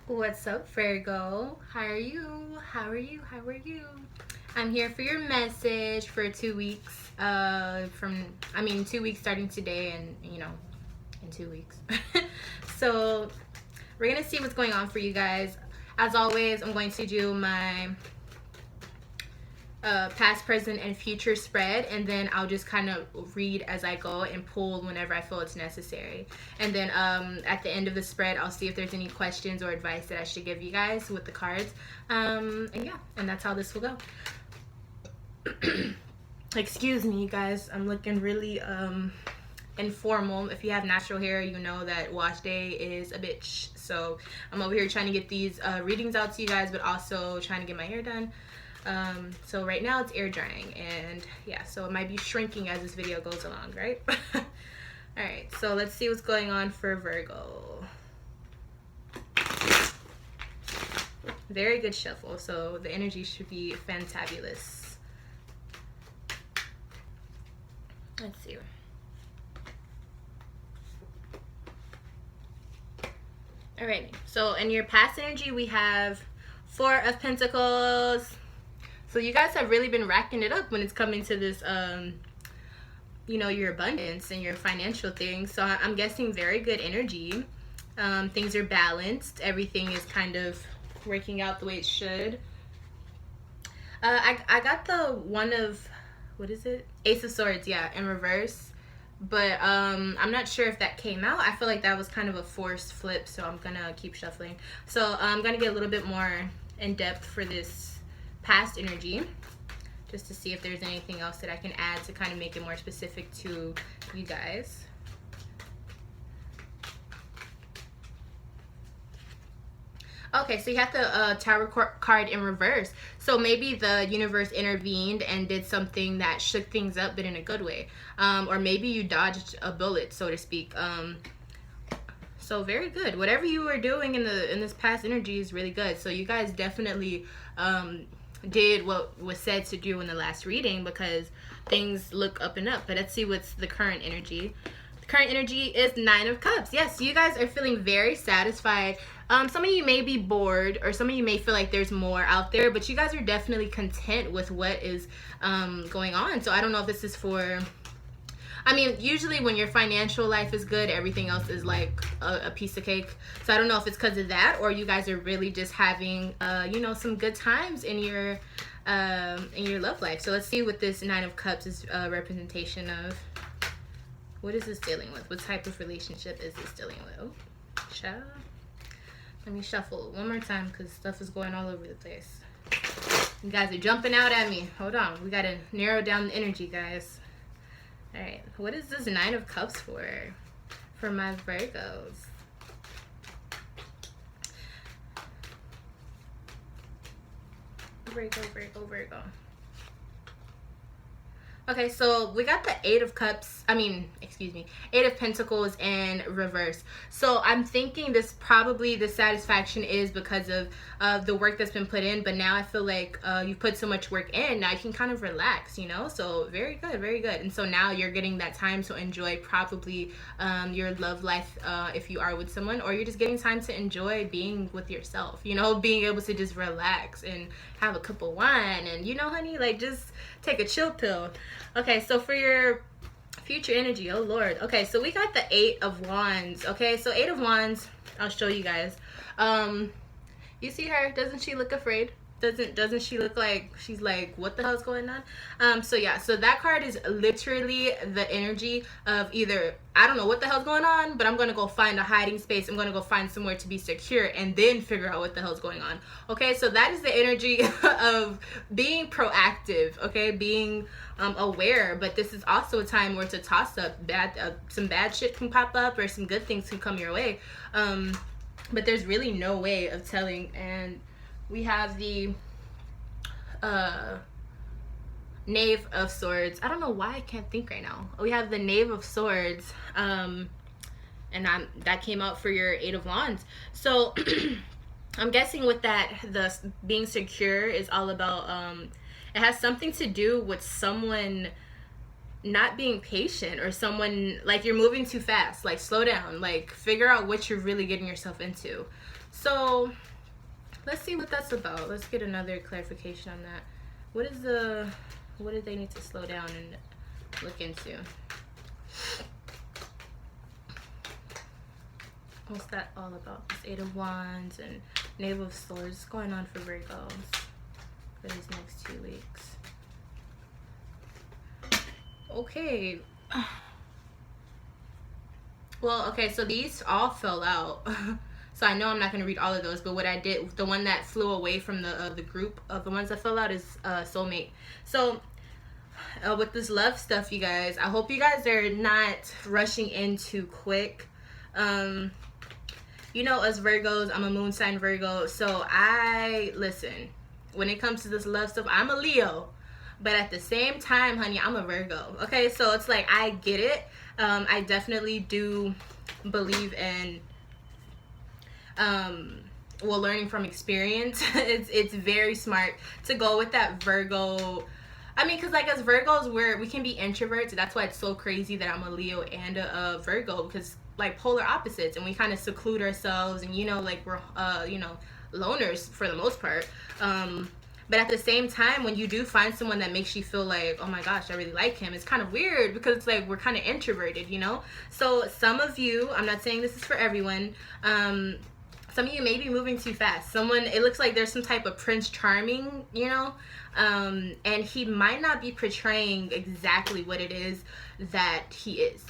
What's up, Virgo? How are you? How are you? How are you? I'm here for your message for 2 weeks. 2 weeks starting today, and in 2 weeks. So we're gonna see what's going on for you guys. As always, I'm going to do my past, present, and future spread, and then I'll just kind of read as I go and pull whenever I feel it's necessary. And then at the end of the spread, I'll see if there's any questions or advice that I should give you guys with the cards. And yeah, and that's how this will go. Excuse me, you guys. I'm looking really informal. If you have natural hair, you know that wash day is a bitch. So I'm over here trying to get these readings out to you guys, but also trying to get my hair done. So right now it's air drying, and yeah, so it might be shrinking as this video goes along, right? All right, so let's see what's going on for Virgo. Very good shuffle, so the energy should be fantabulous. Let's see. All right, so in your past energy, we have Four of Pentacles. So you guys have really been racking it up when it's coming to this, your abundance and your financial things. So I'm guessing very good energy. Things are balanced. Everything is kind of working out the way it should. I got the one of, what is it? Ace of Swords, yeah, in reverse. But I'm not sure if that came out. I feel like that was kind of a forced flip, so I'm gonna keep shuffling. So I'm gonna get a little bit more in depth for this past energy, just to see if there's anything else that I can add to kind of make it more specific to you guys. Okay, so you have the Tower card in reverse. So maybe the universe intervened and did something that shook things up, but in a good way. Or maybe you dodged a bullet, so to speak. So very good. Whatever you were doing in this past energy is really good. So you guys definitely did what was said to do in the last reading, because things look up and up. But let's see what's the current energy. The current energy is Nine of Cups. Yes, you guys are feeling very satisfied. Some of you may be bored, or some of you may feel like there's more out there, but you guys are definitely content with what is going on. So I don't know if this is for, usually when your financial life is good, everything else is like a piece of cake. So I don't know if it's because of that, or you guys are really just having, some good times in your love life. So let's see what this Nine of Cups is a representation of. What is this dealing with? What type of relationship is this dealing with? Oh, child. Let me shuffle one more time, because stuff is going all over the place. You guys are jumping out at me. Hold on. We got to narrow down the energy, guys. All right, what is this Nine of Cups for my Virgos? Virgo. Okay, so we got the Eight of Pentacles in reverse. So I'm thinking this probably the satisfaction is because of the work that's been put in, but now I feel like you've put so much work in, now you can kind of relax, So very good, very good. And so now you're getting that time to enjoy probably your love life if you are with someone, or you're just getting time to enjoy being with yourself, being able to just relax and have a cup of wine and, honey, like just take a chill pill. Okay, so for your future energy, oh Lord. Okay, so we got the Eight of Wands. Okay, so Eight of Wands, I'll show you guys. You see her? Doesn't she look afraid? Doesn't she look like she's like, what the hell is going on? So yeah, so that card is literally the energy of either, I don't know what the hell's going on, but I'm gonna go find a hiding space. I'm gonna go find somewhere to be secure and then figure out what the hell's going on. Okay, so that is the energy of being proactive, okay, being aware. But this is also a time where to toss up some bad shit can pop up, or some good things can come your way. But there's really no way of telling. And we have the Knave of Swords. I don't know why I can't think right now. We have the Knave of Swords, and that came out for your Eight of Wands. So I'm guessing with that, the being secure is all about, it has something to do with someone not being patient, or someone like you're moving too fast. Like slow down, like figure out what you're really getting yourself into. So let's see what that's about. Let's get another clarification on that. What do they need to slow down and look into? What's that all about? This Eight of Wands and Knave of Swords. What's going on for Virgos for these next 2 weeks? Okay. Well, okay, so these all fell out. So I know I'm not going to read all of those, but what I did, the one that flew away from the group of the ones that fell out is soulmate. So with this love stuff, you guys, I hope you guys are not rushing in too quick. You know, us Virgos, I'm a moon sign Virgo, so listen, when it comes to this love stuff, I'm a Leo, but at the same time, honey, I'm a Virgo. Okay, so it's like, I get it. I definitely do believe in well, learning from experience. It's very smart to go with that Virgo. I mean, because like as Virgos, we can be introverts. That's why it's so crazy that I'm a Leo and a Virgo, because like polar opposites, and we kind of seclude ourselves, and you know, like we're you know, loners for the most part. But at the same time, when you do find someone that makes you feel like, oh my gosh, I really like him, it's kind of weird, because it's like we're kind of introverted, you know. So some of you, I'm not saying this is for everyone, some of you may be moving too fast. Someone, it looks like there's some type of Prince Charming, you know, and he might not be portraying exactly what it is that he is,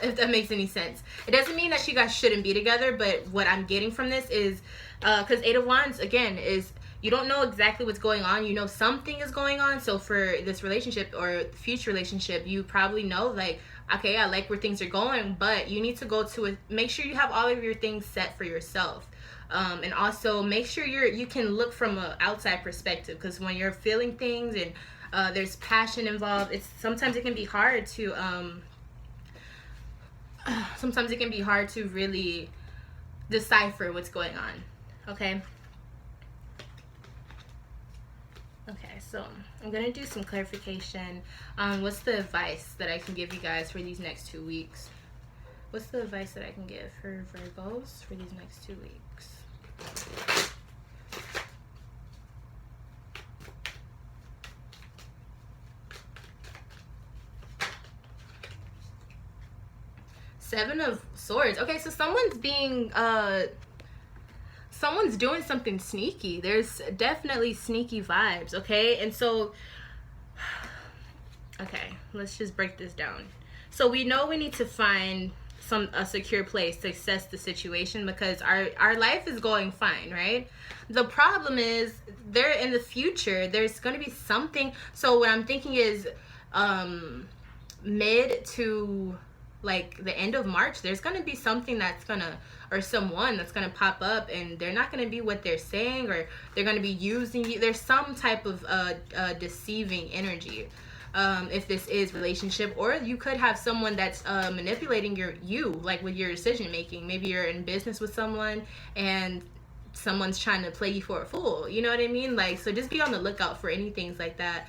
if that makes any sense. It doesn't mean that you guys shouldn't be together, but what I'm getting from this is, because Eight of Wands, again, is you don't know exactly what's going on. You know something is going on. So for this relationship or future relationship, you probably know, like, okay, I like where things are going, but you need to go to it. Make sure you have all of your things set for yourself. And also make sure you can look from an outside perspective, because when you're feeling things and there's passion involved, sometimes it can be hard to really decipher what's going on. Okay, so I'm gonna do some clarification on what's the advice that I can give you guys for these next 2 weeks. What's the advice that I can give for Virgos for these next 2 weeks? Seven of Swords. Okay, so someone's doing something sneaky. There's definitely sneaky vibes, okay? And so, okay, let's just break this down. So we know we need to find a secure place to assess the situation, because our life is going fine, right? The problem is, there in the future, there's going to be something. So what I'm thinking is mid to like the end of March, there's going to be something or someone that's going to pop up, and they're not going to be what they're saying, or they're going to be using you. There's some type of deceiving energy. If this is relationship, or you could have someone that's manipulating you, like with your decision making. Maybe you're in business with someone and someone's trying to play you for a fool, you know what I mean? Like, so just be on the lookout for any things like that.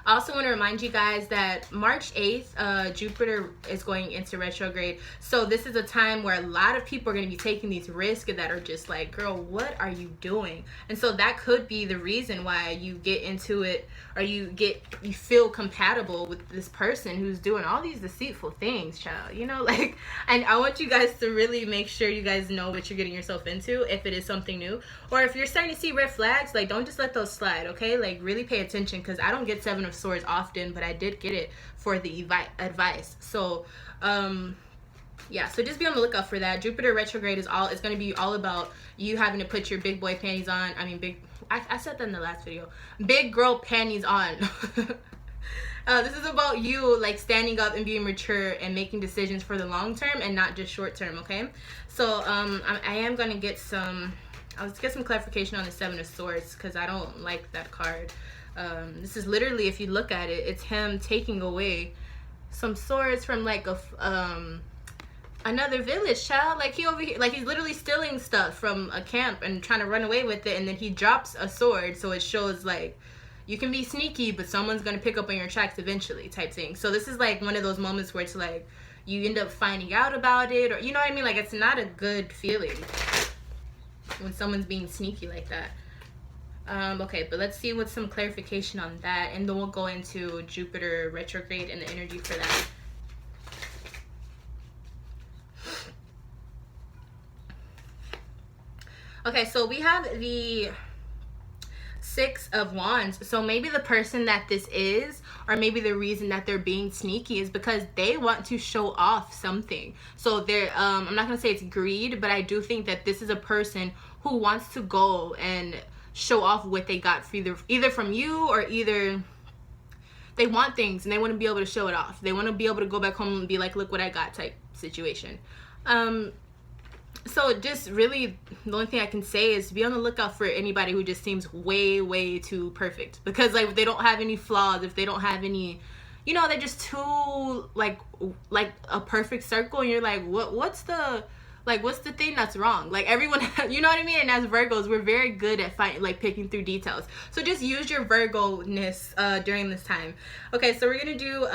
I also want to remind you guys that March 8th, Jupiter is going into retrograde. So this is a time where a lot of people are going to be taking these risks that are just like, girl, what are you doing? And so that could be the reason why you get into it, or you feel compatible with this person who's doing all these deceitful things, child. You know, like, and I want you guys to really make sure you guys know what you're getting yourself into, if it is something new. Or if you're starting to see red flags, like, don't just let those slide, okay? Like, really pay attention, because I don't get Seven of Swords often, but I did get it for the advice. So yeah, so just be on the lookout for that. Jupiter retrograde is going to be all about you having to put your big boy panties on. I mean, I said that in the last video, big girl panties on. This is about you, like, standing up and being mature and making decisions for the long term and not just short term. Okay, so I am going to get some clarification on the Seven of Swords, because I don't like that card. This is literally, if you look at it, it's him taking away some swords from like another village, child. Like, he over here, like, he's literally stealing stuff from a camp and trying to run away with it, and then he drops a sword, so it shows, like, you can be sneaky, but someone's gonna pick up on your tracks eventually, type thing. So this is like one of those moments where it's like you end up finding out about it, or you know what I mean, like it's not a good feeling when someone's being sneaky like that. Okay, but let's see what's some clarification on that, and then we'll go into Jupiter retrograde and the energy for that. Okay, so we have the Six of Wands. So maybe the person that this is, or maybe the reason that they're being sneaky, is because they want to show off something. So they're I'm not gonna say it's greed, but I do think that this is a person who wants to go and show off what they got for either from you, or either they want things and they want to be able to show it off. They want to be able to go back home and be like, look what I got, type situation. So just really, the only thing I can say is be on the lookout for anybody who just seems way too perfect, because like if they don't have any flaws, if they don't have any, you know, they're just too like a perfect circle, and you're like, what's the thing that's wrong? Like everyone, you know what I mean? And as Virgos, we're very good at picking through details. So just use your Virgo-ness during this time. Okay, so we're gonna do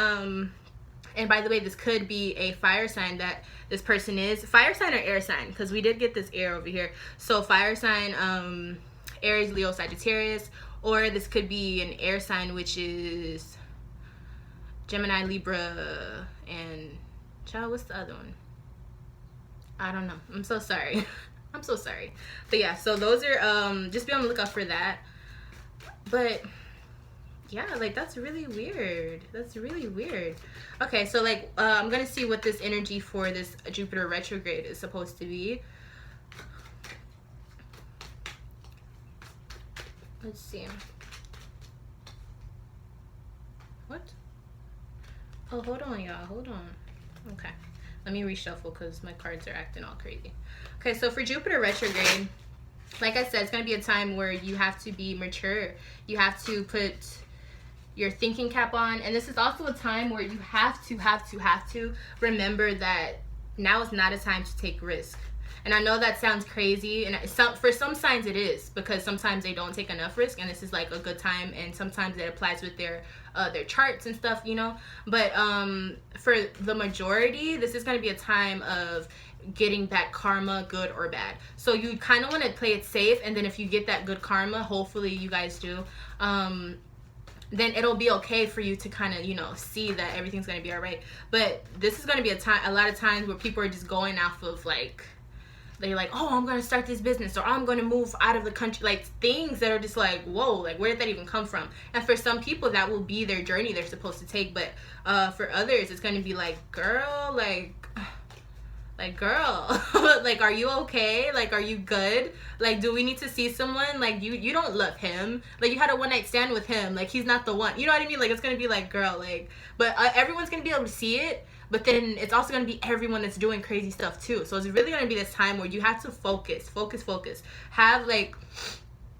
and by the way, this could be a fire sign that this person is. Fire sign or air sign, because we did get this air over here. So fire sign, Aries, Leo, Sagittarius, or this could be an air sign, which is Gemini, Libra, and child, what's the other one? I don't know. I'm so sorry. I'm so sorry. But yeah, so those are just be on the lookout for that. But yeah, like that's really weird. That's really weird. Okay, so like I'm gonna see what this energy for this Jupiter retrograde is supposed to be. Let's see. What? Oh, hold on, y'all. Hold on. Okay. Let me reshuffle because my cards are acting all crazy. Okay, so for Jupiter retrograde, like I said, it's going to be a time where you have to be mature. You have to put your thinking cap on. And this is also a time where you have to remember that now is not a time to take risk. And I know that sounds crazy, and for some signs it is, because sometimes they don't take enough risk, and this is like a good time, and sometimes it applies with their charts and stuff, you know. But for the majority, this is going to be a time of getting back karma, good or bad. So you kind of want to play it safe, and then if you get that good karma, hopefully you guys do, then it'll be okay for you to kind of, you know, see that everything's going to be all right. But this is going to be a lot of times where people are just going off of like, they're like, oh, I'm going to start this business, or I'm going to move out of the country. Like things that are just like, whoa, like where did that even come from? And for some people, that will be their journey they're supposed to take. But for others, it's going to be like, girl, like girl, like, are you okay? Like, are you good? Like, do we need to see someone? Like, you don't love him. Like, you had a one night stand with him. Like, he's not the one. You know what I mean? Like, it's going to be like, girl, like, but everyone's going to be able to see it. But then it's also going to be everyone that's doing crazy stuff too. So it's really going to be this time where you have to focus. Have like,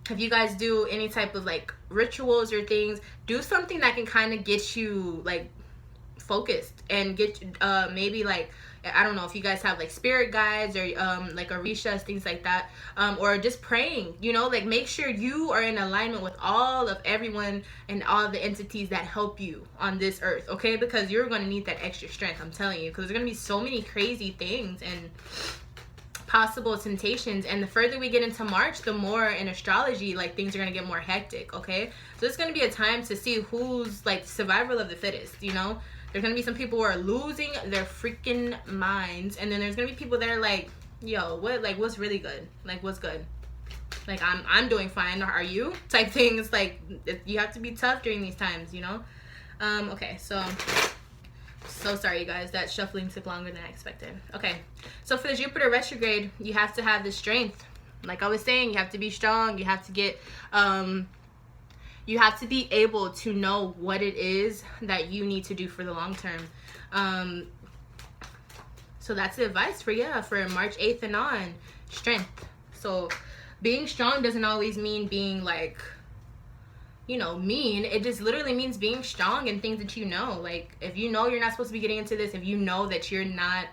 if you guys do any type of like rituals or things, do something that can kind of get you like focused and get maybe like, I don't know if you guys have like spirit guides or like orishas, things like that, or just praying, you know, like make sure you are in alignment with all of everyone and all the entities that help you on this earth, okay? Because you're going to need that extra strength, I'm telling you, because there's going to be so many crazy things and possible temptations. And the further we get into March, the more in astrology, like things are going to get more hectic, okay? So it's going to be a time to see who's like survival of the fittest, you know? There's going to be some people who are losing their freaking minds. And then there's going to be people that are like, yo, what, like, what's really good? Like, what's good? Like, I'm doing fine. Are you? Type things. Like, you have to be tough during these times, you know? Okay, so sorry, you guys. That shuffling took longer than I expected. Okay, so for the Jupiter retrograde, you have to have the strength. Like I was saying, you have to be strong. You have to get, you have to be able to know what it is that you need to do for the long term. So that's the advice for March 8th and on. Strength. So being strong doesn't always mean being like, you know, mean. It just literally means being strong in things that you know. Like if you know you're not supposed to be getting into this, if you know that you're not,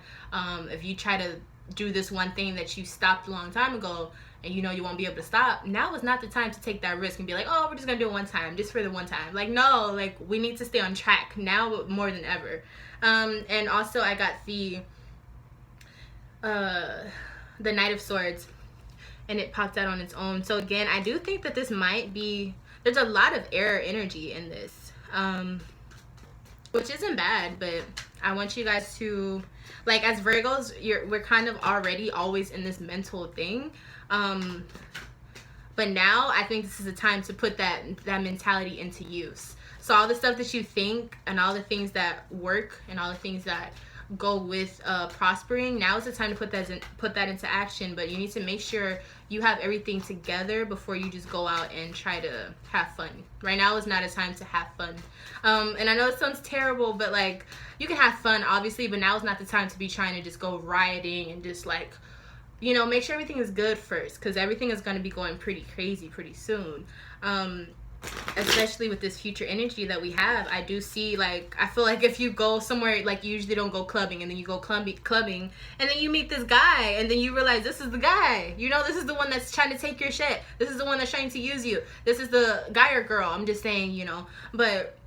if you try to do this one thing that you stopped a long time ago, and you know you won't be able to stop, now is not the time to take that risk and be like, oh, we're just gonna do it one time, just for the one time. Like, no, like, we need to stay on track now more than ever. And also I got the Knight of Swords, and it popped out on its own. So again, I do think that this might be, there's a lot of air energy in this, which isn't bad, but I want you guys to, like, as Virgos, we're kind of already always in this mental thing. But now I think this is the time to put that mentality into use. So all the stuff that you think and all the things that work and all the things that go with prospering, now is the time to put that into action. But you need to make sure you have everything together before you just go out and try to have fun. Right now is not a time to have fun. And I know it sounds terrible, but like, you can have fun obviously, but now is not the time to be trying to just go rioting and just like, you know, make sure everything is good first, because everything is going to be going pretty crazy pretty soon. Especially with this future energy that we have, I do see, like, I feel like if you go somewhere, like, you usually don't go clubbing, and then you go clubbing, and then you meet this guy, and then you realize this is the guy, you know, this is the one that's trying to take your shit, this is the one that's trying to use you, this is the guy or girl, I'm just saying, you know. But,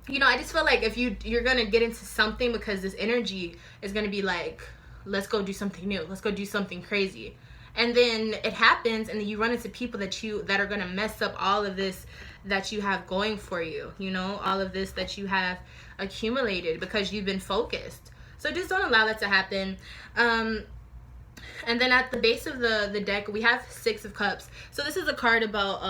you know, I just feel like if you're gonna get into something, because this energy is gonna be like, let's go do something new, let's go do something crazy, and then it happens, and then you run into people that are gonna mess up all of this that you have going for you, you know, all of this that you have accumulated because you've been focused. So just don't allow that to happen. And then at the base of the deck, we have Six of Cups. So this is a card about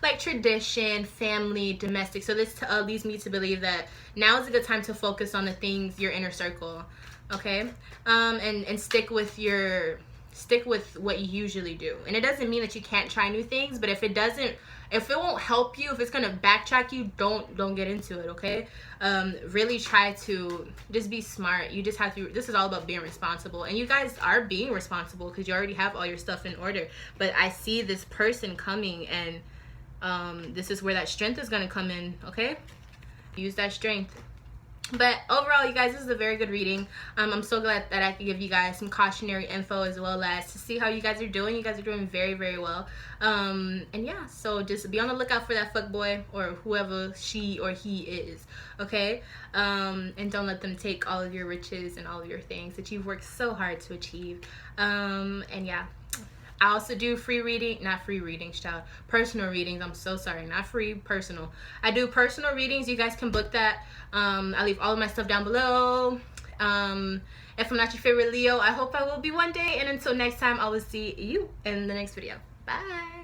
like tradition, family, domestic. So this leads me to believe that now is a good time to focus on the things, your inner circle, okay? And stick with what you usually do. And it doesn't mean that you can't try new things, but if it won't help you, if it's gonna backtrack you, don't get into it, okay? Really try to just be smart. You just have to, this is all about being responsible, and you guys are being responsible because you already have all your stuff in order. But I see this person coming, and this is where that strength is gonna come in, okay? Use that strength. But overall, you guys, this is a very good reading. I'm so glad that I could give you guys some cautionary info, as well as to see how you guys are doing. You guys are doing very, very well. And yeah, so just be on the lookout for that fuckboy, or whoever she or he is, okay? And don't let them take all of your riches and all of your things that you've worked so hard to achieve. And yeah. I also do personal readings. I'm so sorry, not free, personal. I do personal readings. You guys can book that. I leave all of my stuff down below. If I'm not your favorite Leo, I hope I will be one day. And until next time, I will see you in the next video. Bye.